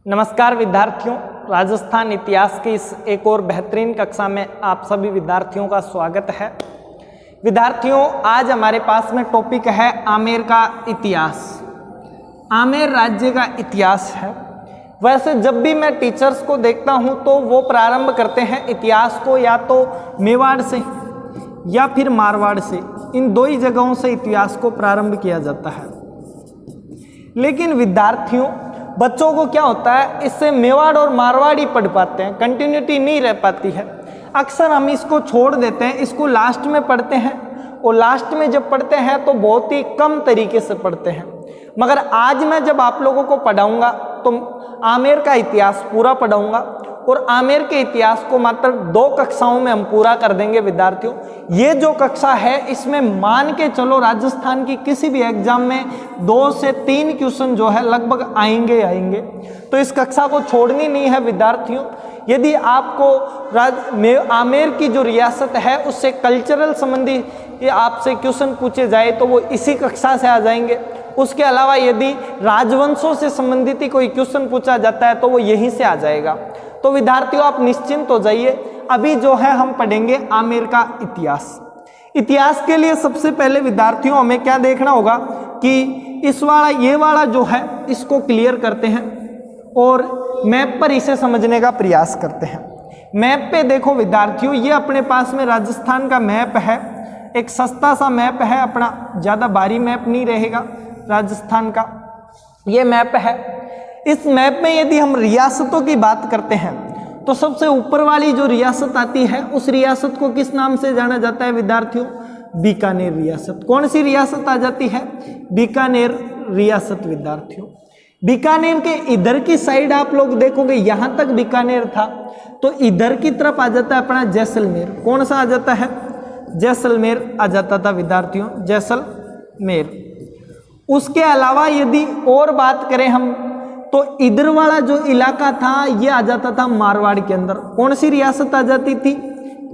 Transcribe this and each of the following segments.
नमस्कार विद्यार्थियों, राजस्थान इतिहास की इस एक और बेहतरीन कक्षा में आप सभी विद्यार्थियों का स्वागत है। विद्यार्थियों, आज हमारे पास में टॉपिक है आमेर का इतिहास। आमेर राज्य का इतिहास है। वैसे जब भी मैं टीचर्स को देखता हूं तो वो प्रारंभ करते हैं इतिहास को या तो मेवाड़ से या फिर मारवाड़ से, इन दो ही जगहों से इतिहास को प्रारंभ किया जाता है। लेकिन विद्यार्थियों, बच्चों को क्या होता है, इससे मेवाड़ और मारवाड़ ही पढ़ पाते हैं, कंटिन्यूटी नहीं रह पाती है। अक्सर हम इसको छोड़ देते हैं, इसको लास्ट में पढ़ते हैं और लास्ट में जब पढ़ते हैं तो बहुत ही कम तरीके से पढ़ते हैं। मगर आज मैं जब आप लोगों को पढ़ाऊंगा तो आमेर का इतिहास पूरा पढ़ाऊंगा और आमेर के इतिहास को मात्र 2 कक्षाओं में हम पूरा कर देंगे। विद्यार्थियों, ये जो कक्षा है इसमें मान के चलो राजस्थान की किसी भी एग्जाम में 2 से 3 क्वेश्चन जो है लगभग आएंगे। तो इस कक्षा को छोड़नी नहीं है विद्यार्थियों। यदि आपको आमेर की जो रियासत है उससे कल्चरल संबंधी आपसे क्वेश्चन पूछे जाए तो वो इसी कक्षा से आ जाएंगे। उसके अलावा यदि राजवंशों से संबंधित ही कोई क्वेश्चन पूछा जाता है तो वो यहीं से आ जाएगा। तो विद्यार्थियों, आप निश्चिंत हो जाइए। अभी जो है हम पढ़ेंगे आमेर का इतिहास। इतिहास के लिए सबसे पहले विद्यार्थियों हमें क्या देखना होगा कि ये वाला जो है इसको क्लियर करते हैं और मैप पर इसे समझने का प्रयास करते हैं। मैप पे देखो विद्यार्थियों, ये अपने पास में राजस्थान का मैप है। एक सस्ता सा मैप है अपना, ज़्यादा भारी मैप नहीं रहेगा राजस्थान का। ये मैप है। इस मैप में यदि हम रियासतों की बात करते हैं तो सबसे ऊपर वाली जो रियासत आती है उस रियासत को किस नाम से जाना जाता है विद्यार्थियों? बीकानेर रियासत। कौन सी रियासत आ जाती है? बीकानेर रियासत। विद्यार्थियों, बीकानेर के इधर की साइड आप लोग देखोगे, यहां तक बीकानेर था तो इधर की तरफ आ जाता है अपना जैसलमेर। कौन सा आ जाता है? जैसलमेर आ जाता था विद्यार्थियों, जैसलमेर। उसके अलावा यदि और बात करें हम तो इधर वाला जो इलाका था ये आ जाता था मारवाड़ के अंदर। कौन सी रियासत आ जाती थी?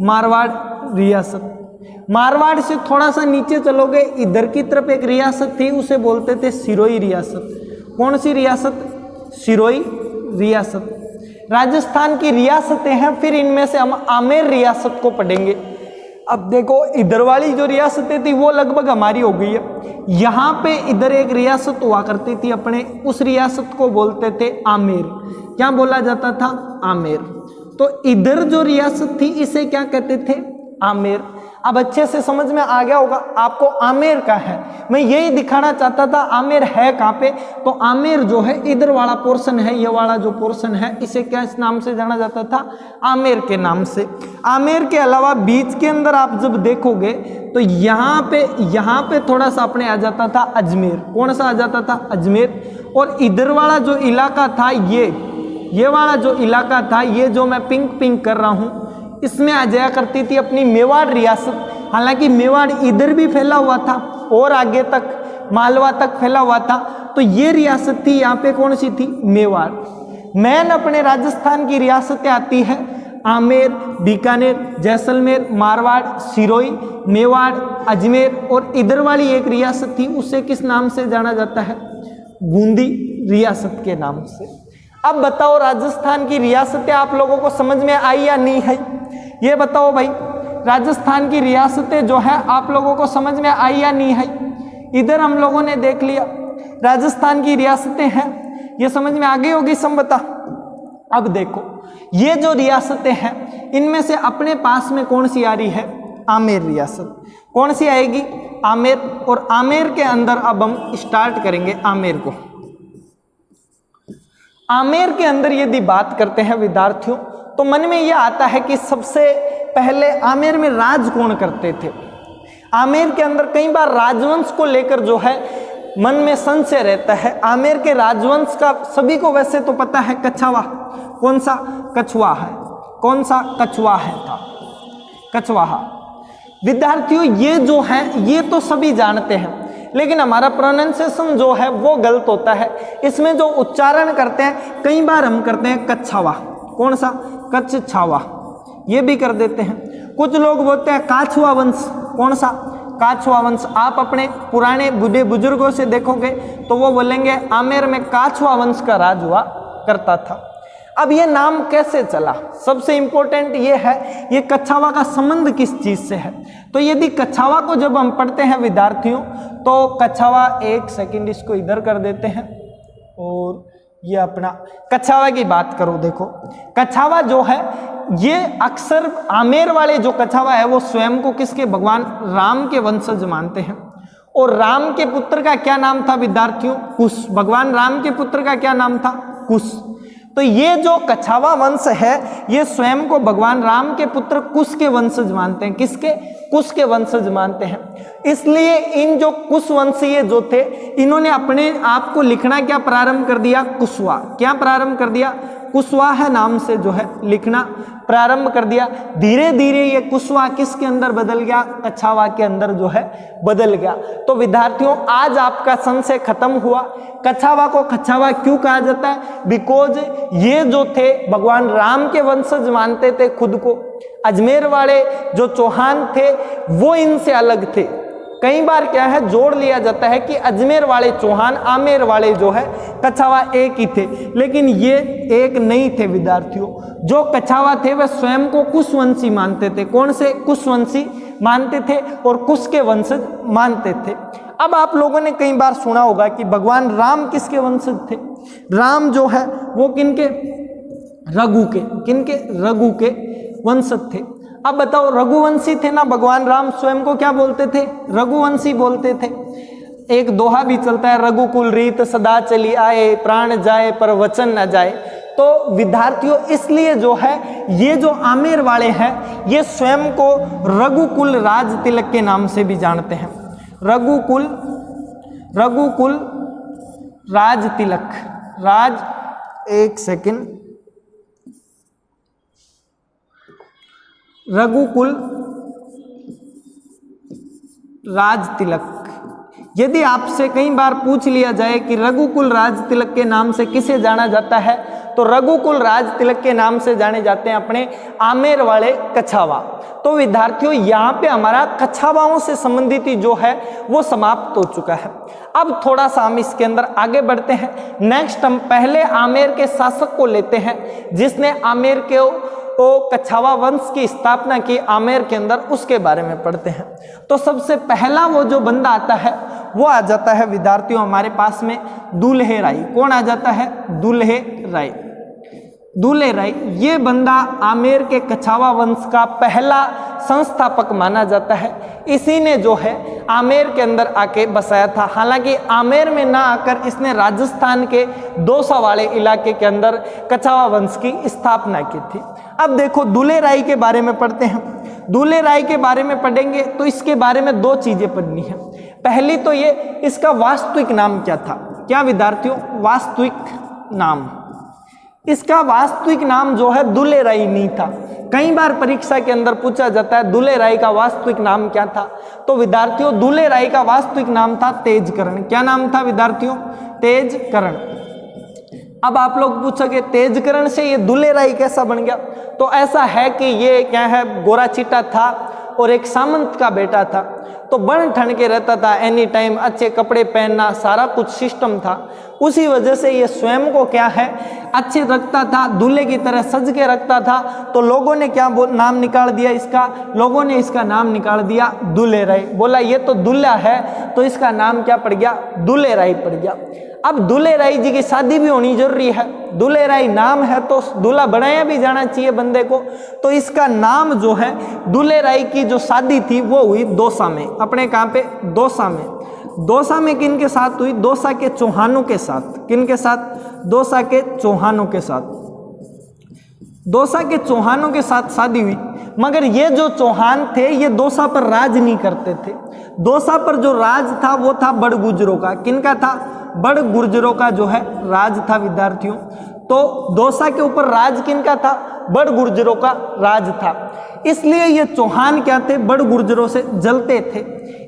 मारवाड़ रियासत। मारवाड़ से थोड़ा सा नीचे चलोगे, इधर की तरफ एक रियासत थी, उसे बोलते थे सिरोही रियासत। कौन सी रियासत? सिरोही रियासत। राजस्थान की रियासतें हैं, फिर इनमें से हम आमेर रियासत को पढ़ेंगे। अब देखो, इधर वाली जो रियासतें थी वो लगभग हमारी हो गई है। यहाँ पे इधर एक रियासत हुआ करती थी अपने, उस रियासत को बोलते थे आमेर। क्या बोला जाता था? आमेर। तो इधर जो रियासत थी इसे क्या कहते थे? आमेर। अब अच्छे से समझ में आ गया होगा आपको आमेर का है। मैं यही दिखाना चाहता था आमेर है कहाँ पे। तो आमेर जो है इधर वाला पोर्शन है, ये वाला जो पोर्शन है इसे क्या इस नाम से जाना जाता था? आमेर के नाम से। आमेर के अलावा बीच के अंदर आप जब देखोगे तो यहाँ पे थोड़ा सा अपने आ जाता था अजमेर। कौन सा आ जाता था? अजमेर। और इधर वाला जो इलाका था ये वाला जो इलाका था, ये जो मैं पिंक कर रहा हूँ, इसमें आ जाया करती थी अपनी मेवाड़ रियासत। हालांकि मेवाड़ इधर भी फैला हुआ था और आगे तक मालवा तक फैला हुआ था। तो ये रियासत थी यहाँ पे, कौन सी थी? मेवाड़। मेन अपने राजस्थान की रियासतें आती है आमेर, बीकानेर, जैसलमेर, मारवाड़, सिरोही, मेवाड़, अजमेर और इधर वाली एक रियासत थी, उसे किस नाम से जाना जाता है? बूंदी रियासत के नाम से। अब बताओ, राजस्थान की रियासतें आप लोगों को समझ में आई या नहीं है? ये बताओ भाई, राजस्थान की रियासतें जो है आप लोगों को समझ में आई या नहीं है? इधर हम लोगों ने देख लिया राजस्थान की रियासतें हैं, ये समझ में आ गई होगी सब बता। अब देखो, ये जो रियासतें हैं इनमें से अपने पास में कौन सी आ रही है? आमेर रियासत। कौन सी आएगी? आमेर। और आमेर के अंदर अब हम स्टार्ट करेंगे आमेर को। आमेर के अंदर यदि बात करते हैं विद्यार्थियों तो मन में यह आता है कि सबसे पहले आमेर में राज कौन करते थे। आमेर के अंदर कई बार राजवंश को लेकर जो है मन में संशय रहता है। आमेर के राजवंश का सभी को वैसे तो पता है, कछवाहा। कौन सा? कछवाहा है। कौन सा? कछवाहा है था, कछवाहा। विद्यार्थियों, ये जो है ये तो सभी जानते हैं, लेकिन हमारा प्रोनाउंसिएशन जो है वो गलत होता है। इसमें जो उच्चारण करते हैं कई बार हम करते हैं कछवा। कौन सा? कछवाहा, ये भी कर देते हैं। कुछ लोग बोलते हैं काछवा वंश। कौन सा? काछवा वंश। आप अपने पुराने बूढ़े बुजुर्गों से देखोगे तो वो बोलेंगे आमेर में काछवा वंश का राज हुआ करता था। अब ये नाम कैसे चला, सबसे इंपॉर्टेंट ये है ये कछावा का संबंध किस चीज से है। तो यदि कछावा को जब हम पढ़ते हैं विद्यार्थियों, तो कछावा, एक सेकंड इसको इधर कर देते हैं, और ये अपना कछावा की बात करो। देखो कछावा जो है ये अक्सर आमेर वाले जो कछावा है वो स्वयं को किसके, भगवान राम के वंशज मानते हैं। और राम के पुत्र का क्या नाम था विद्यार्थियों, कुश। भगवान राम के पुत्र का क्या नाम था, कुश। तो ये जो कछावा वंश है ये स्वयं को भगवान राम के पुत्र कुश के वंशज मानते हैं। किसके, कुश के वंशज मानते हैं। इसलिए इन जो कुश वंशीय जो थे इन्होंने अपने आप को लिखना क्या प्रारंभ कर दिया, कुशवा। क्या प्रारंभ कर दिया, कुशवाहा नाम से जो है लिखना प्रारंभ कर दिया। धीरे धीरे ये कुशवा किसके अंदर बदल गया, कछावा के अंदर जो है बदल गया। तो विद्यार्थियों आज आपका संशय खत्म हुआ। कछावा को कछावा क्यों कहा जाता है, बिकॉज ये जो थे भगवान राम के वंशज मानते थे खुद को। अजमेर वाले जो चौहान थे वो इनसे अलग थे। कई बार क्या है जोड़ लिया जाता है कि अजमेर वाले चौहान, आमेर वाले जो है कछावा एक ही थे, लेकिन ये एक नहीं थे विद्यार्थियों। जो कछावा थे वह स्वयं को कुशवंशी मानते थे। कौन से, कुशवंशी मानते थे और कुश के वंशज मानते थे। अब आप लोगों ने कई बार सुना होगा कि भगवान राम किसके वंशज थे। राम जो है वो किनके, रघु के, किनके, रघु के वंशज थे। अब बताओ रघुवंशी थे ना भगवान राम, स्वयं को क्या बोलते थे, रघुवंशी बोलते थे। एक दोहा भी चलता है, रघुकुल रीत सदा चली आए, प्राण जाए पर वचन न जाए। तो विद्यार्थियों इसलिए जो है ये जो आमेर वाले हैं ये स्वयं को रघुकुल राज तिलक के नाम से भी जानते हैं। रघुकुल, रघुकुल राज तिलक, राज, एक सेकंड, रघुकुल राज तिलक। यदि आपसे कई बार पूछ लिया जाए कि रघुकुल राज तिलक के नाम से किसे जाना जाता है, तो रघुकुल राज तिलक के नाम से जाने जाते हैं अपने आमेर वाले कछावा। तो विद्यार्थियों यहाँ पे हमारा कछावाओं से संबंधित जो है वो समाप्त हो चुका है। अब थोड़ा सा हम इसके अंदर आगे बढ़ते हैं। नेक्स्ट हम पहले आमेर के शासक को लेते हैं जिसने आमेर के कछावा वंश की स्थापना की आमेर के अंदर, उसके बारे में पढ़ते हैं। तो सबसे पहला वो जो बंदा आता है वो आ जाता है विद्यार्थियों हमारे पास में दुल्हे राय। कौन आ जाता है, दुल्हे राय। दुल्हे राय ये बंदा आमेर के कछावा वंश का पहला संस्थापक माना जाता है। इसी ने जो है आमेर के अंदर आके बसाया था। हालांकि आमेर में ना आकर इसने राजस्थान के दौसा वाले इलाके के अंदर कछावा वंश की स्थापना की थी। अब देखो दुल्हे राय के बारे में पढ़ते हैं। दुल्हे राय के बारे में पढ़ेंगे तो इसके बारे में दो चीजें पढ़नी है। पहली तो ये इसका वास्तविक नाम क्या था। क्या विद्यार्थियों, वास्तविक नाम। इसका वास्तविक नाम जो है दुल्हे राय नहीं था। कई बार परीक्षा के अंदर पूछा जाता है दुल्हे राय का वास्तविक नाम क्या था। तो विद्यार्थियों दुल्हे राय का वास्तविक नाम था तेजकरण। क्या नाम था विद्यार्थियों, तेजकरण। अब आप लोग पूछोगे तेजकरण से ये दुल्हे राय कैसा बन गया। तो ऐसा है कि ये क्या है, गोरा चिट्टा था और एक सामंत का बेटा था। तो बन ठन के रहता था, एनी टाइम अच्छे कपड़े पहनना, सारा कुछ सिस्टम था। उसी वजह से ये स्वयं को क्या है, अच्छे रखता था, दूल्हे की तरह सज के रखता था। तो लोगों ने क्या नाम निकाल दिया इसका, लोगों ने इसका नाम निकाल दिया दुल्हे राय। बोला ये तो दूल्हा है तो इसका नाम क्या पड़ गया, दुल्हे राय पड़ गया। अब दुल्हे राय जी की शादी भी होनी जरूरी है। दुल्हे राय नाम है तो दूल्हा बनाया भी जाना चाहिए बंदे को। तो इसका नाम जो है, दुल्हे राय की जो शादी थी वो हुई दौसा में। अपने कहाँ पे, दौसा में। दौसा में किन के साथ हुई, दौसा के चौहानों के साथ। किन के साथ, दौसा के चौहानों के साथ। दौसा के चौहानों के साथ शादी हुई। मगर ये जो चौहान थे ये दौसा पर राज नहीं करते थे। दौसा पर जो राज था वो था बड़ गुर्जरों का। किनका था, बड़ गुर्जरों का जो है राज था विद्यार्थियों। तो दौसा के ऊपर राज किनका था, बड़ गुर्जरों का राज था। इसलिए ये चौहान क्या थे, बड़ गुर्जरों से जलते थे।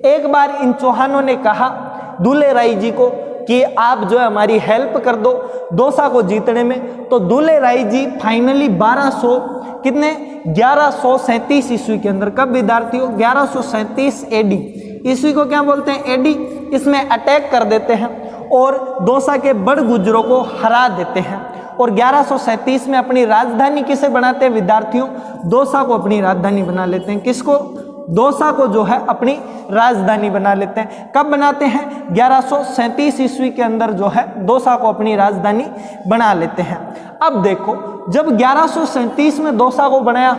एक बार इन चौहानों ने कहा दुल्हे राय जी को कि आप जो है हमारी हेल्प कर दो दौसा को जीतने में। तो दुल्हे राय जी फाइनली 1137 ईस्वी के अंदर, कब विद्यार्थियों, 1137 एडी ईस्वी को क्या बोलते हैं, एडी, इसमें अटैक कर देते हैं और दौसा के बड़ गुर्जरों को हरा देते हैं। और 1137 में अपनी राजधानी किसे बनाते हैं विद्यार्थियों? दौसा को अपनी राजधानी बना लेते हैं। किसको? दौसा को जो है अपनी राजधानी बना लेते हैं। कब बनाते हैं? 1137 ईस्वी के अंदर जो है दौसा को अपनी राजधानी बना लेते हैं। अब देखो, जब 1137 में दौसा को बनाया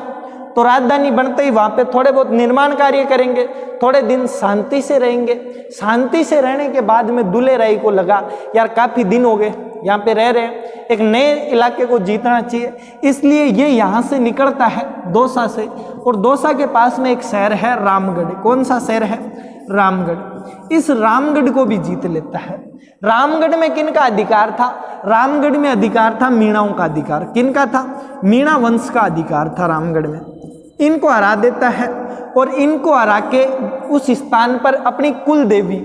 तो राजधानी बनते ही वहां पे थोड़े बहुत निर्माण कार्य करेंगे, थोड़े दिन शांति से रहेंगे। शांति से रहने के बाद में दुल्हे राय को लगा यार काफी दिन हो गए यहाँ पे रह रहे हैं, एक नए इलाके को जीतना चाहिए, इसलिए ये यहाँ से निकलता है दौसा से, और दौसा के पास में एक शहर है रामगढ़। कौन सा शहर है? रामगढ़। इस रामगढ़ को भी जीत लेता है। रामगढ़ में किन का अधिकार था? रामगढ़ में अधिकार था मीणाओं का अधिकार। किन का था? मीणा वंश का अधिकार था रामगढ़ में। इनको हरा देता है और इनको हरा के उस स्थान पर अपनी कुल देवी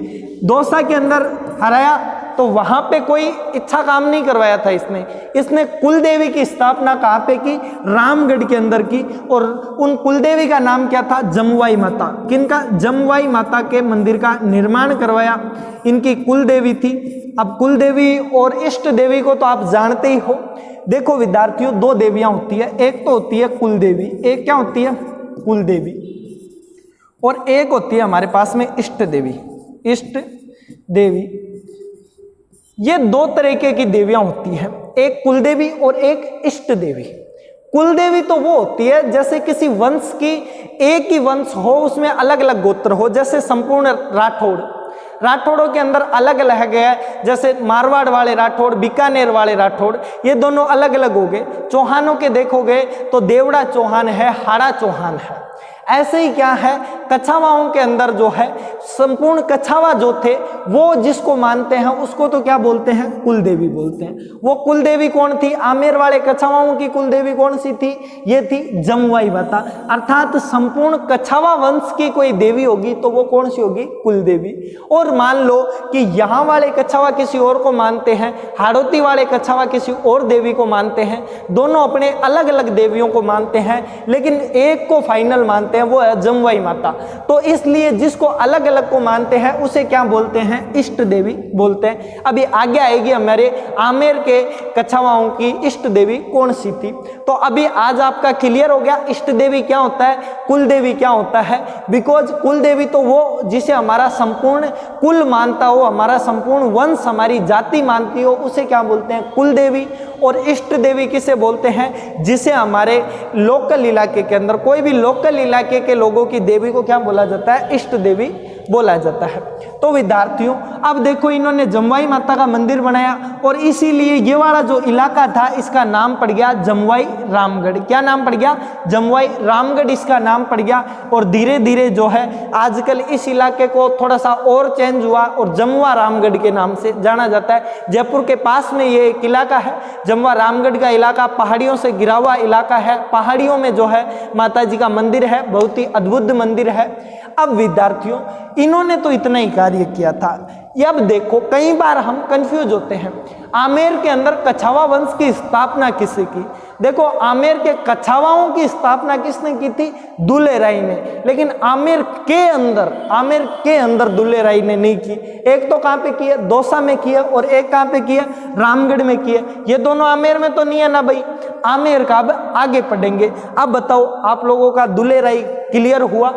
दौसा के अंदर हराया, तो वहां पे कोई इच्छा काम नहीं करवाया था इसने कुल देवी की स्थापना कहाँ पे की? रामगढ़ के अंदर की। और उन कुल देवी का नाम क्या था? जमुवाई माता। किनका? जमुवाई माता के मंदिर का निर्माण करवाया। इनकी कुल देवी थी। अब कुल देवी और इष्ट देवी को तो आप जानते ही हो। देखो विद्यार्थियों, दो देवियां होती है, एक तो होती है कुल देवी, एक क्या होती है? कुल देवी, और एक होती है हमारे पास में इष्ट देवी। इष्ट देवी, ये दो तरीके की देवियां होती हैं, एक कुल देवी और एक इष्ट देवी। कुल देवी तो वो होती है जैसे किसी वंश की एक ही वंश हो, उसमें अलग अलग गोत्र हो, जैसे संपूर्ण राठौड़ों के अंदर अलग अलग है, जैसे मारवाड़ वाले राठौड़, बीकानेर वाले राठौड़, ये दोनों अलग अलग हो गए। चौहानों के देखोगे तो देवड़ा चौहान है, हाड़ा चौहान है। ऐसे ही क्या है, कछावाओं के अंदर जो है संपूर्ण कछावा जो थे वो जिसको मानते हैं उसको तो क्या बोलते हैं? कुल देवी बोलते हैं। वो कुल देवी कौन थी? आमेर वाले कछावाओं की कुल देवी कौन सी थी? ये थी जमुवाई माता। अर्थात संपूर्ण कछावा वंश की कोई देवी होगी तो वो कौन सी होगी? कुल देवी। और मान लो कि यहाँ वाले कछावा किसी और को मानते हैं, हाड़ौती वाले कछावा किसी और देवी को मानते हैं, दोनों अपने अलग अलग देवियों को मानते हैं, लेकिन एक को फाइनल मानते हैं, वो है जमुवाई माता। तो इसलिए जिसको अलग अलग को मानते हैं उसे क्या बोलते हैं? इष्ट देवी बोलते हैं। अभी आगे आएगी हमारे आमेर के कछावाओं की इष्ट देवी कौन सी थी। तो अभी आज आपका क्लियर हो गया इष्ट देवी क्या होता है, कुल देवी क्या होता है। बिकॉज कुल देवी तो वो जिसे हमारा संपूर्ण कुल मानता हो, हमारा संपूर्ण वंश, हमारी जाति मानती हो, उसे क्या बोलते हैं? कुल देवी। और इष्ट देवी किसे बोलते हैं? जिसे हमारे लोकल इलाके के अंदर, कोई भी लोकल इलाके के लोगों की देवी को क्या बोला जाता है? इष्ट देवी बोला जाता है। तो विद्यार्थियों अब देखो, इन्होंने जमुवाई माता का मंदिर बनाया और इसीलिए ये वाला जो इलाका था इसका नाम पड़ गया जमुवाई रामगढ़। क्या नाम पड़ गया? जमुवाई रामगढ़ इसका नाम पड़ गया। और धीरे धीरे जो है आजकल इस इलाके को थोड़ा सा और चेंज हुआ और जमुआ रामगढ़ के नाम से जाना जाता है। जयपुर के पास में ये एक इलाका है जमुआ रामगढ़ का इलाका, पहाड़ियों से घिरा हुआ इलाका है। पहाड़ियों में जो है माता जी का मंदिर है, बहुत ही अद्भुत मंदिर है। अब विद्यार्थियों इन्होंने तो इतना ही कार्य किया था। अब देखो कई बार हम कंफ्यूज होते हैं, आमेर के अंदर कछावा वंश की स्थापना किसने की? देखो आमेर के कछावाओं की स्थापना किसने की थी? दुल्हे राय ने। लेकिन आमेर के अंदर दुल्हे राय ने नहीं की। एक तो कहाँ पे की है? दौसा में की है, और एक कहाँ पे की है? रामगढ़ में की है। ये दोनों आमेर में तो नहीं है ना भाई। आमेर का अब आगे पढ़ेंगे। अब बताओ आप लोगों का दुल्हे राय क्लियर हुआ?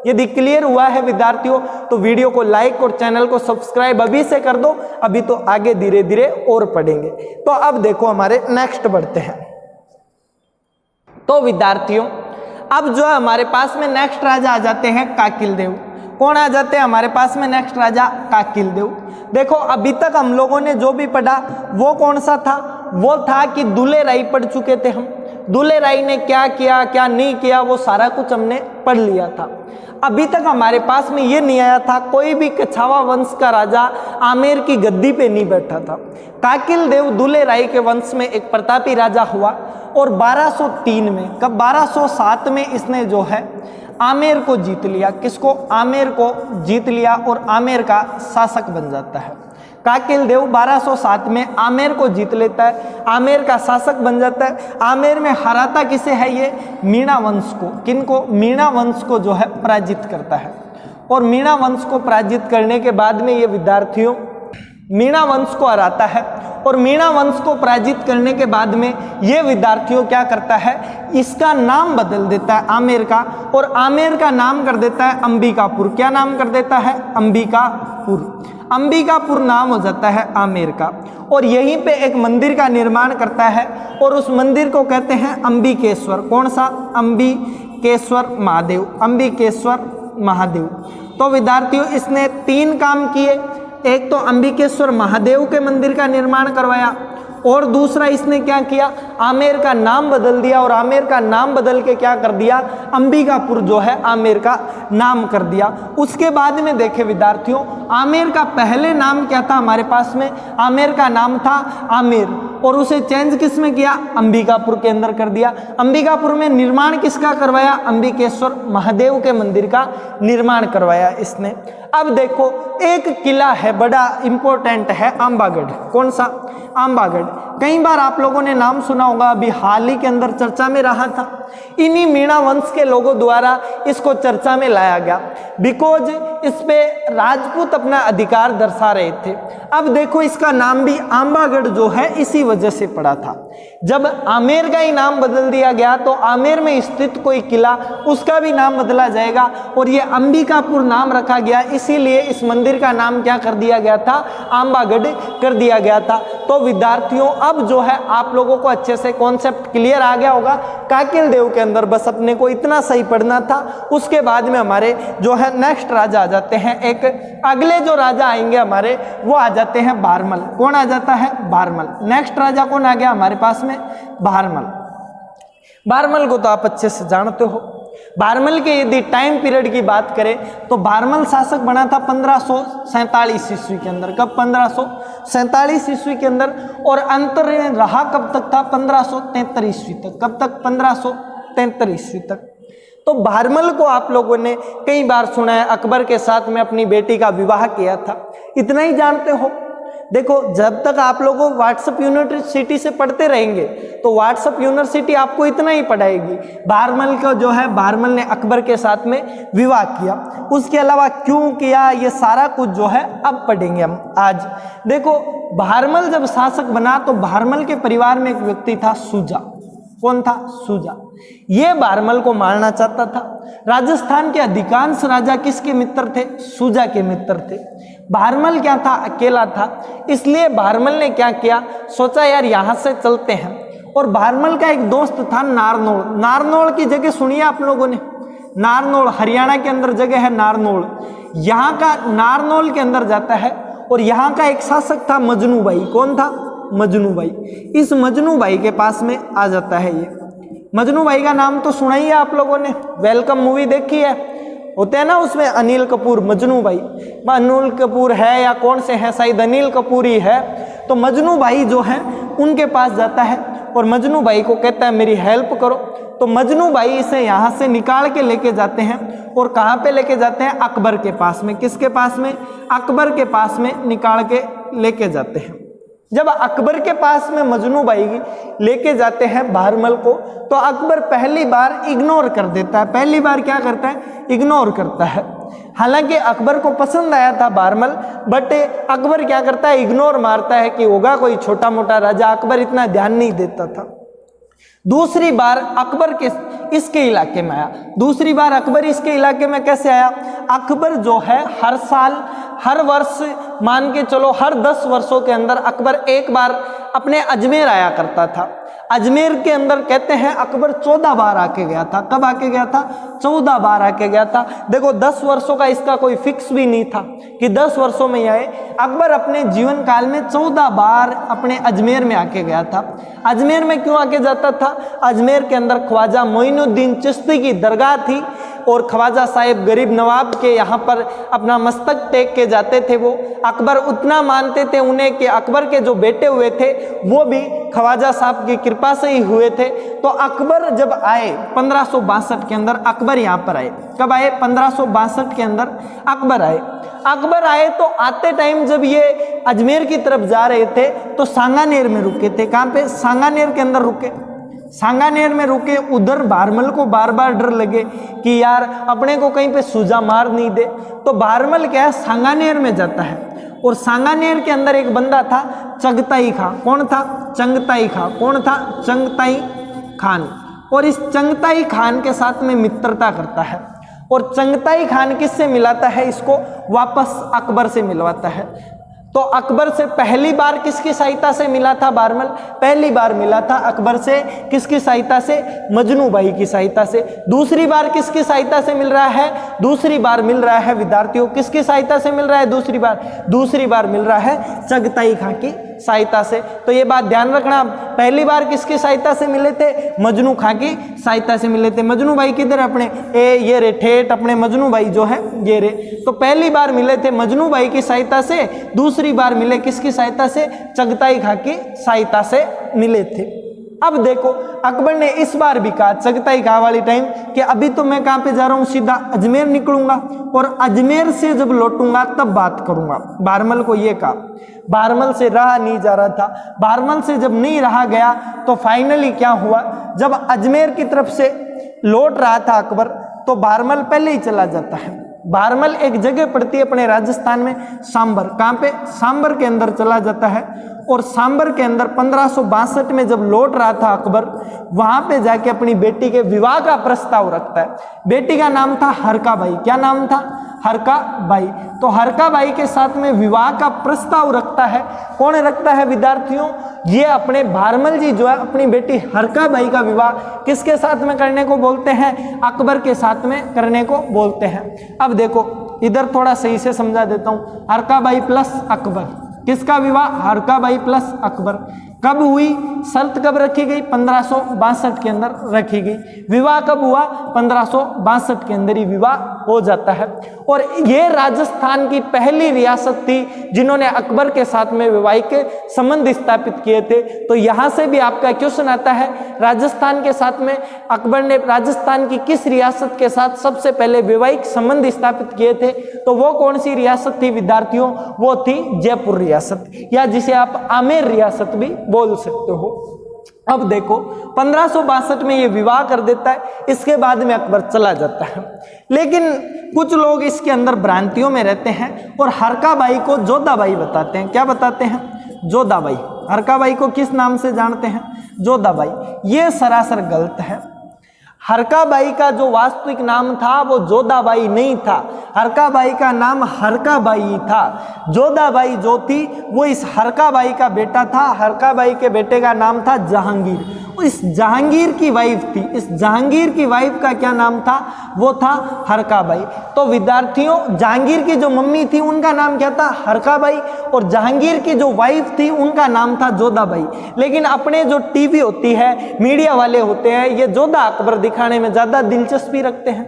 यदि क्लियर हुआ है विद्यार्थियों तो वीडियो को लाइक और चैनल को सब्सक्राइब अभी से कर दो। अभी तो आगे धीरे धीरे और पढ़ेंगे। तो अब देखो हमारे नेक्स्ट बढ़ते हैं। तो विद्यार्थियों अब जो है हमारे पास में नेक्स्ट राजा आ जाते हैं काकिल देव। कौन आ जाते हैं हमारे पास में नेक्स्ट राजा? काकिल देव। देखो अभी तक हम लोगों ने जो भी पढ़ा वो कौन सा था? वो था कि दुल्हे राय पढ़ चुके थे हम। दुल्हे राय ने क्या किया क्या नहीं किया वो सारा कुछ हमने पढ़ लिया था। अभी तक हमारे पास में ये नहीं आया था कोई भी कछावा वंश का राजा आमेर की गद्दी पे नहीं बैठा था। काकिल देव दुल्हे राय के वंश में एक प्रतापी राजा हुआ और 1203 में, कब? 1207 में इसने जो है आमेर को जीत लिया। किसको? आमेर को जीत लिया और आमेर का शासक बन जाता है। काकिल देव 1207 में आमेर को जीत लेता है, आमेर का शासक बन जाता है। आमेर में हराता किसे है? ये मीणा वंश को। किनको? मीणा वंश को जो है पराजित करता है। और मीणा वंश को पराजित करने के बाद में ये विद्यार्थियों मीणा वंश को हराता है और मीणा वंश को पराजित करने के बाद में ये विद्यार्थियों क्या करता है, इसका नाम बदल देता है आमेर का, और आमेर का नाम कर देता है अंबिकापुर। क्या नाम कर देता है? अंबिकापुर। अंबिकापुर नाम हो जाता है आमेर का, और यहीं पे एक मंदिर का निर्माण करता है और उस मंदिर को कहते हैं अंबिकेश्वर। कौन सा? अंबिकेश्वर महादेव, अंबिकेश्वर महादेव। तो विद्यार्थियों इसने 3 काम किए। एक तो अंबिकेश्वर महादेव के मंदिर का निर्माण करवाया, और दूसरा इसने क्या किया, आमेर का नाम बदल दिया, और आमेर का नाम बदल के क्या कर दिया, अंबिकापुर जो है आमेर का नाम कर दिया। उसके बाद में देखे विद्यार्थियों, आमेर का पहले नाम क्या था हमारे पास में? आमेर का नाम था आमेर, और उसे चेंज किस में किया? अंबिकापुर के अंदर कर दिया। अंबिकापुर में निर्माण किसका करवाया? अंबिकेश्वर महादेव के मंदिर का निर्माण करवाया इसने। अब देखो एक किला है बड़ा इंपॉर्टेंट है, आंबागढ़। कौन सा? आंबागढ़। कई बार आप लोगों ने नाम सुना होगा, अभी हाल ही के अंदर चर्चा में रहा था। इन्हीं मीणा वंश के लोगों द्वारा इसको चर्चा में लाया गया, बिकॉज इस पे राजपूत अपना अधिकार दर्शा रहे थे। अब देखो इसका नाम भी आंबागढ़ जो है इसी वजह से पड़ा था। जब आमेर का ही नाम बदल दिया गया तो आमेर में स्थित कोई किला उसका भी नाम बदला जाएगा, और ये अंबिकापुर नाम रखा गया, इसीलिए इस मंदिर का नाम क्या कर दिया गया था? आंबागढ़ कर दिया गया था। तो विद्यार्थियों अब जो है आप लोगों को अच्छे से कॉन्सेप्ट क्लियर आ गया होगा काकिल देव के अंदर, बस अपने को इतना सही पढ़ना था। उसके बाद में हमारे जो है नेक्स्ट राजा आ जाते हैं, एक अगले जो राजा आएंगे हमारे वो आ जाते हैं बारमल। कौन आ जाता है? बारमल। नेक्स्ट राजा कौन आ गया हमारे पास में? बारमल। बारमल को तो आप अच्छे से जानते हो। बारमल के यदि टाइम पीरियड की बात करें तो बारमल शासक बना था 1547 ईस्वी के अंदर। कब? 1547 ईस्वी के अंदर, और अंतर रहा कब तक था? 1573 ईस्वी तक। कब तक? 1573 ईस्वी तक। तो बारमल को आप लोगों ने कई बार सुना है, अकबर के साथ में अपनी बेटी का विवाह किया था। इतना ही जानते हो। देखो जब तक आप लोगों व्हाट्सएप यूनिवर्सिटी से पढ़ते रहेंगे तो व्हाट्सएप यूनिवर्सिटी आपको इतना ही पढ़ाएगी, बारमल को जो है बारमल ने अकबर के साथ में विवाह किया। उसके अलावा क्यों किया ये सारा कुछ जो है अब पढ़ेंगे हम आज। देखो बारमल जब शासक बना तो बारमल के परिवार में एक व्यक्ति था सूजा। कौन था? सूजा। ये बारमल को मारना चाहता था। राजस्थान के अधिकांश राजा किसके मित्र थे? सूजा के मित्र थे। बारमल क्या था? अकेला था। इसलिए बारमल ने क्या किया, सोचा यार यहाँ से चलते हैं। और बारमल का एक दोस्त था नारनौल। नारनौल की जगह सुनिए आप लोगों ने, नारनौल हरियाणा के अंदर जगह है नारनौल। यहाँ का नारनौल के अंदर जाता है, और यहाँ का एक शासक था मजनू भाई। कौन था? मजनू भाई। इस मजनू भाई के पास में आ जाता है ये। मजनू भाई का नाम तो सुना ही है आप लोगों ने, वेलकम मूवी देखी है, होते हैं ना उसमें अनिल कपूर, मजनू भाई। अनिल कपूर है या कौन से हैं, शायद अनिल कपूर ही है। तो मजनू भाई जो है उनके पास जाता है और मजनू भाई को कहता है मेरी हेल्प करो। तो मजनू भाई इसे यहाँ से निकाल के लेके जाते हैं, और कहाँ पे लेके जाते हैं? अकबर के पास में। किसके पास में? अकबर के पास में निकाल के लेके जाते हैं। जब अकबर के पास में मजनू भाई लेके जाते हैं बारमल को, तो अकबर पहली बार इग्नोर कर देता है। पहली बार क्या करता है? इग्नोर करता है। हालांकि अकबर को पसंद आया था बारमल, बट अकबर क्या करता है? इग्नोर मारता है कि होगा कोई छोटा मोटा राजा। अकबर इतना ध्यान नहीं देता था। दूसरी बार अकबर के इसके इलाके में आया। दूसरी बार अकबर इसके इलाके में कैसे आया? अकबर जो है हर साल, हर वर्ष मान के चलो हर 10 वर्षों के अंदर अकबर एक बार अपने अजमेर आया करता था। अजमेर के अंदर कहते हैं अकबर 14 बार आके गया था। कब आके गया था? 14 बार आके गया था। देखो 10 वर्षों का इसका कोई फिक्स भी नहीं था कि 10 वर्षों में आए। अकबर अपने जीवन काल में 14 बार अपने अजमेर में आके गया था। अजमेर में क्यों आके जाता था? अजमेर के अंदर ख्वाजा मोइनुद्दीन चिश्ती की दरगाह थी, और ख्वाजा साहिब गरीब नवाब के यहाँ पर अपना मस्तक टेक के जाते थे। वो अकबर उतना मानते थे उन्हें कि अकबर के जो बेटे हुए थे वो भी ख्वाजा साहब की कृपा से ही हुए थे। तो अकबर जब आए 1562 के अंदर अकबर यहाँ पर आए। कब आए? 1562 के अंदर अकबर आए। अकबर आए तो आते टाइम जब ये अजमेर की तरफ जा रहे थे तो सांगानेर में रुके थे। कहाँ पे? सांगानेर के अंदर रुके। सांगानेर में रुके। उधर बारमल को बार बार डर लगे कि यार अपने को कहीं पे सूजा मार नहीं दे। तो बारमल क्या है? सांगानेर में जाता है और सांगानेर के अंदर एक बंदा था चगताई खां। कौन था? चंगताई खां। कौन था? चंगताई खान। और इस चंगताई खान के साथ में मित्रता करता है और चंगताई खान किससे मिलाता है? इसको वापस अकबर से मिलवाता है। तो अकबर से पहली बार किसकी सहायता से मिला था बारमल? पहली बार मिला था अकबर से किसकी सहायता से? मजनू भाई की सहायता से। दूसरी बार किसकी सहायता से मिल रहा है? दूसरी बार मिल रहा है विद्यार्थियों किसकी सहायता से मिल रहा है? दूसरी बार मिल रहा है चगताई खां की सहायता से। तो ये बात ध्यान रखना, पहली बार किसकी सहायता से मिले थे? मजनू खां की सहायता से मिले थे। मजनू भाई किधर? अपने ये रे ठेठ अपने मजनू भाई जो है ये रे। तो पहली बार मिले थे मजनू भाई की सहायता से, दूसरी बार मिले किसकी सहायता से? चगताई खां की सहायता से मिले थे। अब देखो अकबर ने इस बार भी कहा चगताई खां वाली टाइम कि अभी तो मैं कहां पे जा रहा हूं? सीधा अजमेर निकलूंगा और अजमेर से जब लौटूंगा तब बात करूंगा। बारमल को ये कहा। बारमल से रहा नहीं जा रहा था। बारमल से जब नहीं रहा गया तो फाइनली क्या हुआ? जब अजमेर की तरफ से लौट रहा था अकबर तो बारमल पहले ही चला जाता है। बारमल एक जगह पड़ती है अपने राजस्थान में सांबर। कहां पे? सांबर के अंदर चला जाता है और सांबर के अंदर 1562 में जब लौट रहा था अकबर, वहां पे जाके अपनी बेटी के विवाह का प्रस्ताव रखता है। बेटी का नाम था हरका बाई। क्या नाम था? हरका बाई। तो हरका बाई के साथ में विवाह का प्रस्ताव रखता है। कौन रखता है विद्यार्थियों? ये अपने बारमल जी जो है अपनी बेटी हरका बाई का विवाह किसके साथ में करने को बोलते हैं? अकबर के साथ में करने को बोलते हैं। अब देखो इधर थोड़ा सही से समझा देता हूं। हरका बाई प्लस अकबर, किसका विवाह? हरका बाई प्लस अकबर। कब हुई? शर्त कब रखी गई? 1562 के अंदर रखी गई। विवाह कब हुआ? 1562 के अंदर ही विवाह हो जाता है। और ये राजस्थान की पहली रियासत थी जिन्होंने अकबर के साथ में वैवाहिक संबंध स्थापित किए थे। तो यहां से भी आपका क्वेश्चन आता है, राजस्थान के साथ में अकबर ने राजस्थान की किस रियासत के साथ सबसे पहले वैवाहिक संबंध स्थापित किए थे? तो वो कौन सी रियासत थी विद्यार्थियों? वो थी जयपुर रियासत, या जिसे आप आमेर रियासत भी बोल सकते हो। अब देखो 1562 में ये विवाह कर देता है। इसके बाद में अकबर चला जाता है। लेकिन कुछ लोग इसके अंदर भ्रांतियों में रहते हैं और हरका बाई को जोधाबाई बताते हैं। क्या बताते हैं? जोधाबाई। हरका बाई को किस नाम से जानते हैं? जोधाबाई। ये सरासर गलत है। हरका बाई का जो वास्तविक नाम था वो जोधाबाई नहीं था। हरका बाई का नाम हरका बाई था। जोधाबाई जो थी वो इस हरका बाई का बेटा था। हरका बाई के बेटे का नाम था जहांगीर। इस जहांगीर की वाइफ थी। इस जहांगीर की वाइफ का क्या नाम था? वो था हरका बाई। तो विद्यार्थियों जहांगीर की जो मम्मी थी उनका नाम क्या था? हरका बाई। और जहांगीर की जो वाइफ थी उनका नाम था जोधाबाई। लेकिन अपने जो टीवी होती है, मीडिया वाले होते हैं, ये जोधा अकबर दिखाने में ज्यादा दिलचस्पी रखते हैं,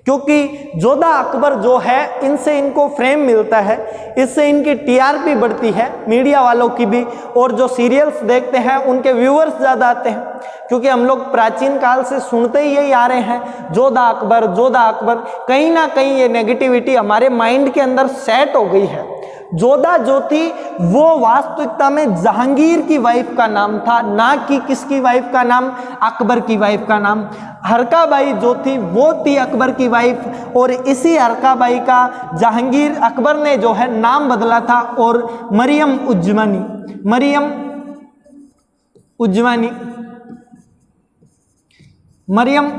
क्योंकि जोधा अकबर जो है इनसे इनको फ्रेम मिलता है, इससे इनकी टीआरपी बढ़ती है मीडिया वालों की भी। और जो सीरियल्स देखते हैं उनके व्यूअर्स ज्यादा आते हैं, क्योंकि हम लोग प्राचीन काल से सुनते ही यही आ रहे हैं जोधा अकबर जोधा अकबर। कहीं ना कहीं ये नेगेटिविटी हमारे माइंड के अंदर सेट हो गई है। जोधा जो थी वो वास्तविकता में जहांगीर की वाइफ का नाम था, ना कि किसकी वाइफ का नाम? अकबर की वाइफ का नाम। हरका बाई जो थी वो थी अकबर की वाइफ। और इसी हरका बाई का जहांगीर अकबर ने जो है नाम बदला था और मरियम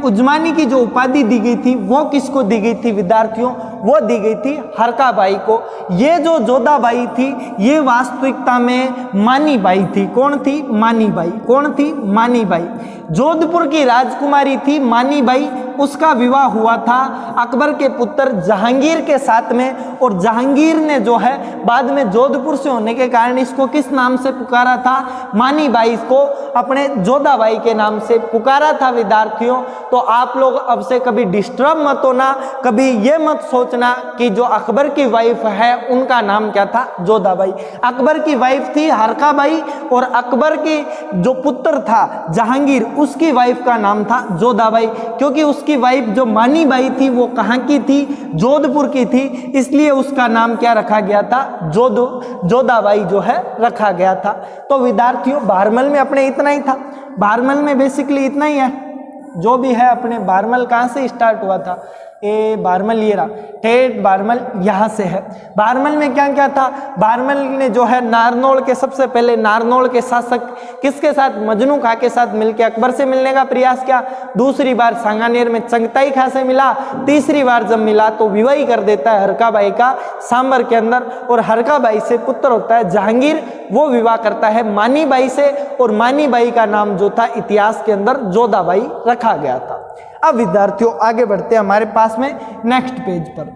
उज्मानी की जो उपाधि दी गई थी वो किसको दी गई थी विद्यार्थियों? वो दी गई थी हरका बाई को। ये जो जोधा बाई थी ये वास्तविकता में मानी बाई थी। कौन थी? मानी बाई। कौन थी? मानी बाई। जोधपुर की राजकुमारी थी मानी बाई। उसका विवाह हुआ था अकबर के पुत्र जहांगीर के साथ में। और जहांगीर ने जो है बाद में जोधपुर से होने के कारण इसको किस नाम से पुकारा था? मानी बाई को अपने जोधा बाई के नाम से पुकारा था विद्यार्थियों। तो आप लोग अब से कभी डिस्टर्ब मत होना, कभी ये मत सोचना कि जो अकबर की वाइफ है उनका नाम क्या था? जोधा बाई। अकबर की वाइफ थी हरका बाई और अकबर की जो पुत्र था जहांगीर उसकी वाइफ का नाम था जोधा बाई। क्योंकि उसकी वाइफ जो मानी बाई थी वो कहाँ की थी? जोधपुर की थी, इसलिए उसका नाम क्या रखा गया था? जोधा बाई जो है रखा गया था। तो विद्यार्थियों बारमल में अपने इतना ही था। बारमल में बेसिकली इतना ही है जो भी है। अपने बारमल कहाँ से स्टार्ट हुआ था? ए बारमल ये रहा, ठेठ बारमल यहाँ से है। बारमल में क्या क्या था, बारमल ने जो है नारनौल के, सबसे पहले नारनौल के शासक किसके साथ, मजनू खां के साथ मिलकर अकबर से मिलने का प्रयास किया। दूसरी बार सांगानेर में चंगताई खां से मिला। तीसरी बार जब मिला तो विवाह कर देता है हरकाबाई का सांबर के अंदर, और हरकाबाई से पुत्र होता है जहांगीर, वो विवाह करता है मानीबाई से, और मानीबाई का नाम जो था इतिहास के अंदर जोधाबाई रखा गया था। अब विद्यार्थियों आगे बढ़ते हैं हमारे पास में नेक्स्ट पेज पर।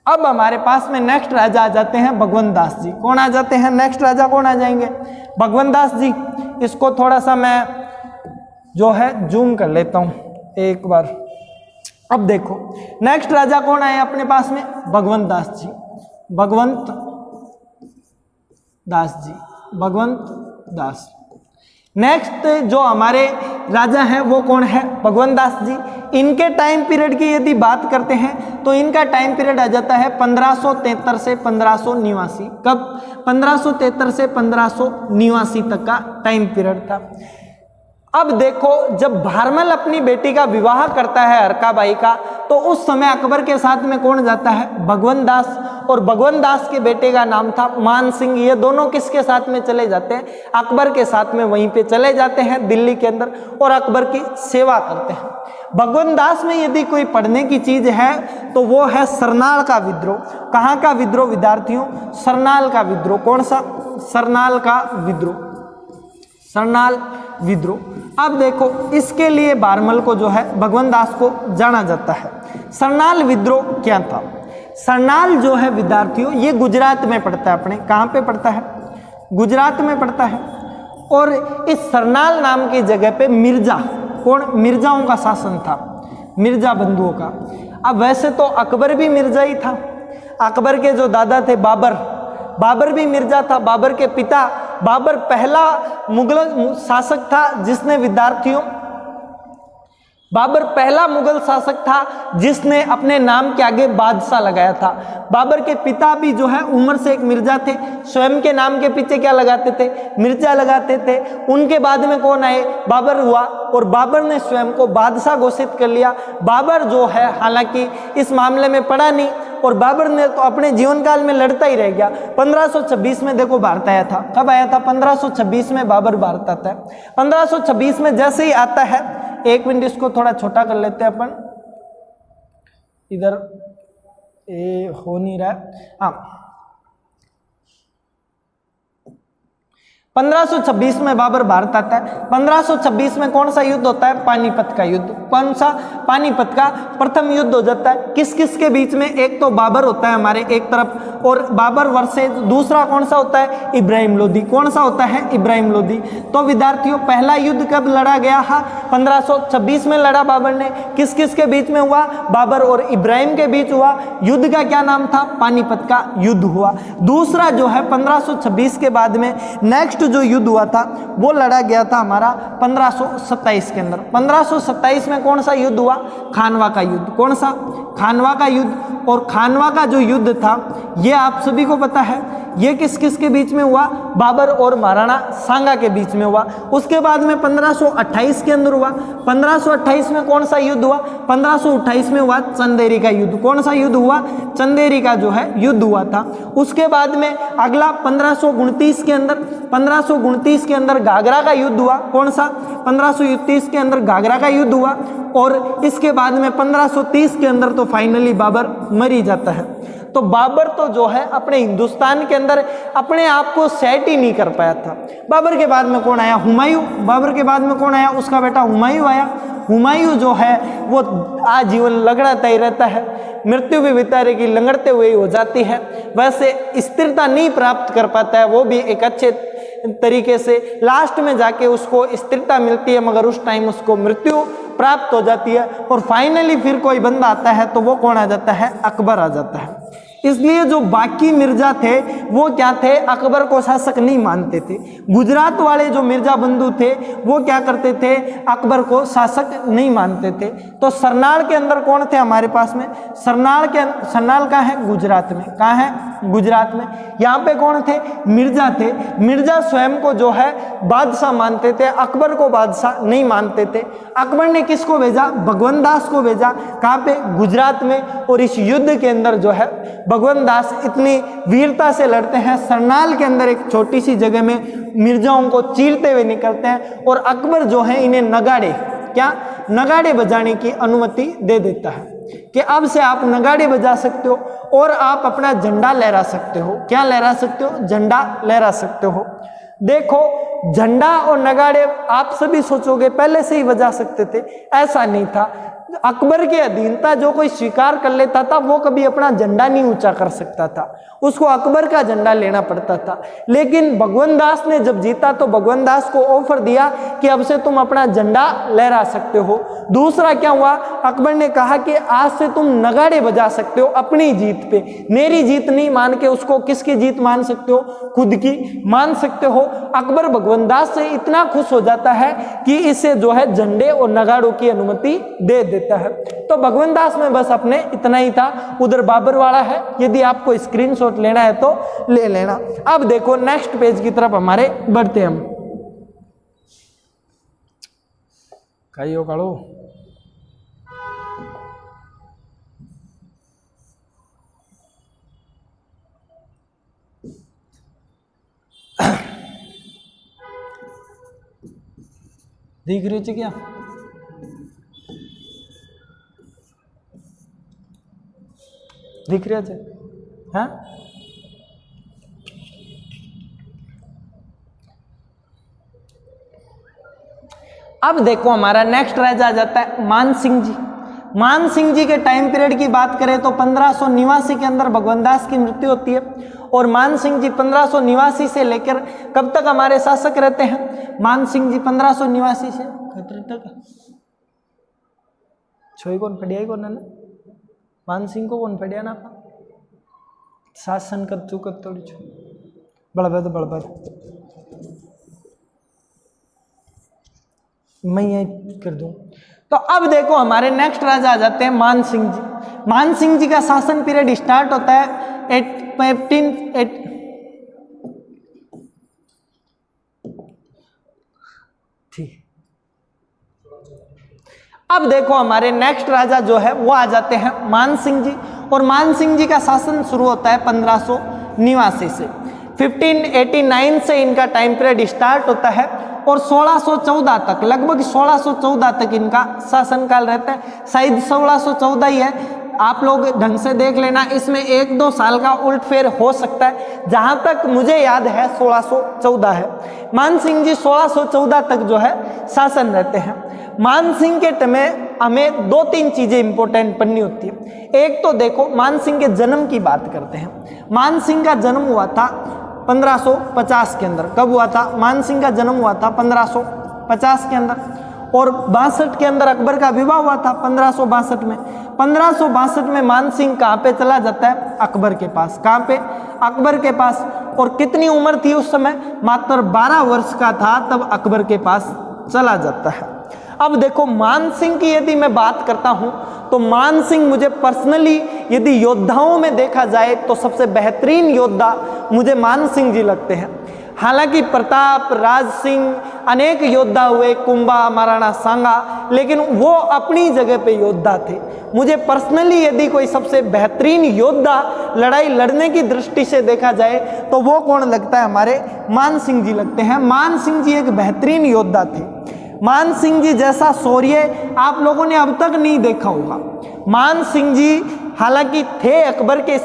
अब हमारे पास में नेक्स्ट राजा आ जाते हैं भगवंत दास जी। कौन आ जाते हैं, नेक्स्ट राजा कौन आ जाएंगे, भगवंत दास जी। इसको थोड़ा सा मैं जो है जूम कर लेता हूं एक बार। अब देखो नेक्स्ट राजा कौन आए अपने पास में, भगवंत दास जी, भगवंत दास जी, भगवंत दास। नेक्स्ट जो हमारे राजा हैं वो कौन है, भगवंत दास जी। इनके टाइम पीरियड की यदि बात करते हैं तो इनका टाइम पीरियड आ जाता है 1573 से 1589। कब, 1573 से 1589 तक का टाइम पीरियड था। अब देखो जब भारमल अपनी बेटी का विवाह करता है हरकाबाई का, तो उस समय अकबर के साथ में कौन जाता है, भगवंत दास, और भगवंत दास के बेटे का नाम था मान सिंह। ये दोनों किसके साथ में चले जाते हैं, अकबर के साथ में वहीं पे चले जाते हैं दिल्ली के अंदर, और अकबर की सेवा करते हैं। भगवंत दास में यदि कोई पढ़ने की चीज है तो वो है सरनाल का विद्रोह। कहाँ का विद्रोह विद्यार्थियों, सरनाल का विद्रोह। कौन सा, सरनाल का विद्रोह, सरनाल विद्रोह। अब देखो इसके लिए बारमल को जो है भगवंत दास को जाना जाता है। सरनाल विद्रोह क्या था, सरनाल जो है विद्यार्थियों ये गुजरात में पड़ता है, अपने कहाँ पे पड़ता है, गुजरात में पड़ता है। और इस सरनाल नाम की जगह पे मिर्जा, कौन, मिर्जाओं का शासन था, मिर्जा बंधुओं का। अब वैसे तो अकबर भी मिर्जा ही था, अकबर के जो दादा थे बाबर, बाबर भी मिर्जा था। बाबर के पिता, बाबर पहला मुगल शासक था जिसने विद्यार्थियों, बाबर पहला मुगल शासक था जिसने अपने नाम के आगे बादशाह लगाया था। बाबर के पिता भी जो है उमर से एक मिर्जा थे, स्वयं के नाम के पीछे क्या लगाते थे, मिर्जा लगाते थे। उनके बाद में कौन आए, बाबर हुआ, और बाबर ने स्वयं को बादशाह घोषित कर लिया। बाबर जो है हालांकि इस मामले में पड़ा नहीं, और बाबर ने तो अपने जीवन काल में लड़ता ही रह गया। 1526 में देखो भारत आया था, कब आया था, 1526 में बाबर भारत आता है। 1526 में जैसे ही आता है, एक मिनट इसको थोड़ा छोटा कर लेते हैं अपन, इधर ये हो नहीं रहा है, हाँ 1526 में बाबर भारत आता है। 1526 में कौन सा युद्ध होता है, पानीपत का युद्ध। कौन सा, पानीपत का प्रथम युद्ध हो जाता है। किस किस के बीच में, एक तो बाबर होता है हमारे एक तरफ, और बाबर वर्सेस दूसरा कौन सा होता है, इब्राहिम लोदी। कौन सा होता है, इब्राहिम लोदी। तो विद्यार्थियों पहला युद्ध कब लड़ा गया है, 1526 में लड़ा बाबर ने। किस किस के बीच में हुआ, बाबर और इब्राहिम के बीच हुआ। युद्ध का क्या नाम था, पानीपत का युद्ध हुआ। दूसरा जो है 1526 के बाद में नेक्स्ट जो युद्ध हुआ था वो लड़ा गया था हमारा 1527 के अंदर। 1527 में कौन सा युद्ध हुआ, खानवा का युद्ध। कौन सा, खानवा का युद्ध। और खानवा का जो युद्ध था ये आप सभी को पता है, ये किस किस के बीच में हुआ, बाबर और महाराणा सांगा के बीच में हुआ। उसके बाद में 1528 के अंदर हुआ। 1528 में कौन सा युद्ध हुआ, 1528 में हुआ चंदेरी का युद्ध। कौन सा युद्ध हुआ, चंदेरी का जो है युद्ध हुआ था। उसके बाद में अगला 1529 के अंदर, 1529 के अंदर घाघरा का युद्ध हुआ। कौन सा, 1529 के अंदर घाघरा का युद्ध हुआ। और इसके बाद में 1530 के अंदर तो फाइनली बाबर मर ही जाता है। तो बाबर तो जो है अपने हिंदुस्तान के अंदर अपने आप को सेट ही नहीं कर पाया था। बाबर के बाद में कौन आया, हुमायूं। बाबर के बाद में कौन आया, उसका बेटा हुमायूं आया। हुमायूं जो है वो आजीवन लंगड़ाता ही रहता है, मृत्यु भी बेचारे की लंगड़ते हुए ही हो जाती है। वैसे स्थिरता नहीं प्राप्त कर पाता है, वो भी एक अच्छे तरीके से। लास्ट में जाके उसको स्थिरता मिलती है, मगर उस टाइम उसको मृत्यु प्राप्त हो जाती है। और फाइनली फिर कोई बंदा आता है तो वो कौन आ जाता है, अकबर आ जाता है। इसलिए जो बाकी मिर्जा थे वो क्या थे, अकबर को शासक नहीं मानते थे। गुजरात वाले जो मिर्जा बंधु थे वो क्या करते थे, अकबर को शासक नहीं मानते थे। तो सरनाल के अंदर कौन थे हमारे पास में, सरनाल कहाँ है, गुजरात में। कहाँ है, गुजरात में। यहाँ पे कौन थे, मिर्जा थे। मिर्जा स्वयं को जो है बादशाह मानते थे, अकबर को बादशाह नहीं मानते थे। अकबर ने किसको भेजा, भगवंत दास को भेजा। कहाँ पे, गुजरात में। और इस युद्ध के अंदर जो है भगवंत दास इतनी वीरता से लड़ते हैं, सरनाल के अंदर एक छोटी सी जगह में मिर्जाओं को चीरते हुए निकलते हैं। और अकबर जो है इन्हें नगाड़े, क्या, नगाड़े बजाने की अनुमति दे देता है कि अब से आप नगाड़े बजा सकते हो और आप अपना झंडा लहरा सकते हो। क्या लहरा सकते हो, झंडा लहरा सकते हो। देखो, झंडा और नगाड़े आप सभी सोचोगे पहले से ही बजा सकते थे, ऐसा नहीं था। अकबर के अधीनता जो कोई स्वीकार कर लेता था वो कभी अपना झंडा नहीं ऊंचा कर सकता था, उसको अकबर का झंडा लेना पड़ता था। लेकिन भगवंत दास ने जब जीता तो भगवंत दास को ऑफर दिया कि अब से तुम अपना झंडा लहरा सकते हो। दूसरा क्या हुआ, अकबर ने कहा कि आज से तुम नगाड़े बजा सकते हो अपनी जीत पे, मेरी जीत नहीं मान के उसको किसकी जीत मान सकते हो, खुद की मान सकते हो। अकबर भगवंत दास से इतना खुश हो जाता है कि इसे जो है झंडे और नगाड़ों की अनुमति दे देता है। तो भगवंत दास में बस अपने इतना ही था। उधर बाबर वाला है, यदि आपको स्क्रीनशॉट लेना है तो ले लेना। अब देखो नेक्स्ट पेज की तरफ हमारे बढ़ते हम। काइयो काड़ो दिख रही है क्या, दिख रहा है, हाँ? अब देखो हमारा नेक्स्ट राजा आ जाता है मान सिंह जी। मान सिंह जी के टाइम पीरियड की बात करें तो 1589 के अंदर भगवंत दास की मृत्यु होती है। और मान सिंह जी 1589 से लेकर कब तक हमारे शासक रहते हैं, मान सिंह जी 1589 से छोई कौन फटिया कौन ना, मान सिंह को कौन फटिया ना शासन कर चुका थोड़ी छो बड़बड़ बड़बड़ मैं यही कर दूं। तो अब देखो हमारे नेक्स्ट राजा आ जाते हैं मान सिंह जी। मान सिंह जी का शासन पीरियड स्टार्ट होता है 15 ठीक। अब देखो हमारे नेक्स्ट राजा जो है वो आ जाते हैं मान सिंह जी। और मान सिंह जी का शासन शुरू होता है 1589 से। 1589 से इनका टाइम पीरियड स्टार्ट होता है और 1614 तक, लगभग 1614 तक इनका शासनकाल रहता है। शायद 1614 ही है, आप लोग ढंग से देख लेना, इसमें 1-2 साल का उल्टफेर हो सकता है। जहां तक मुझे याद है 1614 है। मान सिंह जी 1614 तक जो है शासन रहते हैं। मान सिंह के में हमें 2-3 चीजें इंपॉर्टेंट पढ़नी होती है। एक तो देखो मान सिंह के जन्म की बात करते हैं। मान सिंह का जन्म हुआ था 1550 के अंदर। कब हुआ था, मान सिंह का जन्म हुआ था 1550 के अंदर। और 62 के अंदर अकबर का विवाह हुआ था 1562 में। 1562 में मान सिंह कहाँ पे चला जाता है, अकबर के पास। कहाँ पे, अकबर के पास। और कितनी उम्र थी उस समय, मात्र 12 वर्ष का था तब अकबर के पास चला जाता है। अब देखो मान सिंह की यदि मैं बात करता हूं तो मान सिंह मुझे पर्सनली यदि योद्धाओं में देखा जाए तो सबसे बेहतरीन योद्धा मुझे मान सिंह जी लगते हैं। हालांकि प्रताप, राज सिंह, अनेक योद्धा हुए, कुंभा, महाराणा सांगा, लेकिन वो अपनी जगह पे योद्धा थे। मुझे पर्सनली यदि कोई सबसे बेहतरीन योद्धा लड़ाई लड़ने की दृष्टि से देखा जाए तो वो कौन लगता है, हमारे मान सिंह जी लगते हैं। मान सिंह जी एक बेहतरीन योद्धा थे। मान सिंह जी जैसा शौर्य आप लोगों ने अब तक नहीं देखा होगा। मान सिंह जी हालांकि थे अकबर के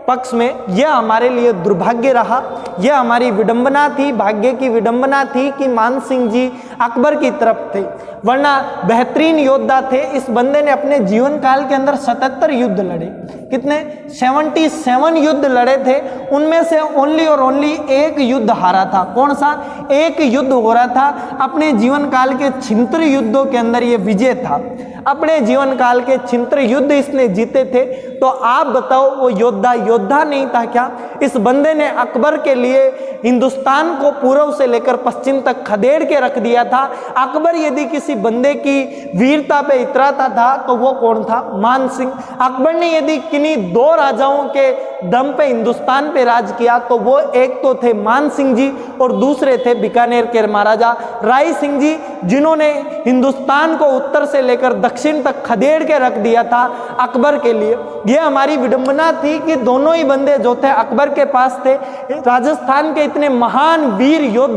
पक्ष में, यह हमारे लिए दुर्भाग्य रहा, यह हमारी विडंबना थी, भाग्य की विडंबना थी कि मान सिंह जी अकबर की तरफ थे, वरना बेहतरीन योद्धा थे। इस बंदे ने अपने जीवन काल के अंदर 77 युद्ध लड़े। कितने 77 युद्ध लड़े थे, उनमें से ओनली और ओनली एक युद्ध हारा था। कौन सा? एक युद्ध हो रहा था अपने जीवन काल के छिहत्तर युद्धों के अंदर ये विजय था। अपने जीवन काल के 76 युद्ध इसने जीते थे। तो आप बताओ वो योद्धा नहीं था क्या? इस बंदे ने अकबर के लिए हिंदुस्तान को पूर्व से लेकर पश्चिम तक खदेड़ के रख दिया था। अकबर यदि किसी बंदे की वीरता पे इतराता था तो वो कौन था? मान सिंह। अकबर ने यदि किन्हीं दो राजाओं के दम पे हिंदुस्तान पे राज किया तो वो एक तो थे मान सिंह जी और दूसरे थे बीकानेर के महाराजा राय सिंह जी, जिन्होंने हिंदुस्तान को उत्तर से लेकर दक्षिण तक खदेड़ के रख दिया था अकबर के लिए। यह हमारी विडंबना थी कि दोनों ही बंदे जो थे अकबर के पास थे। राजस्थान के इतने महान वीर योद्धा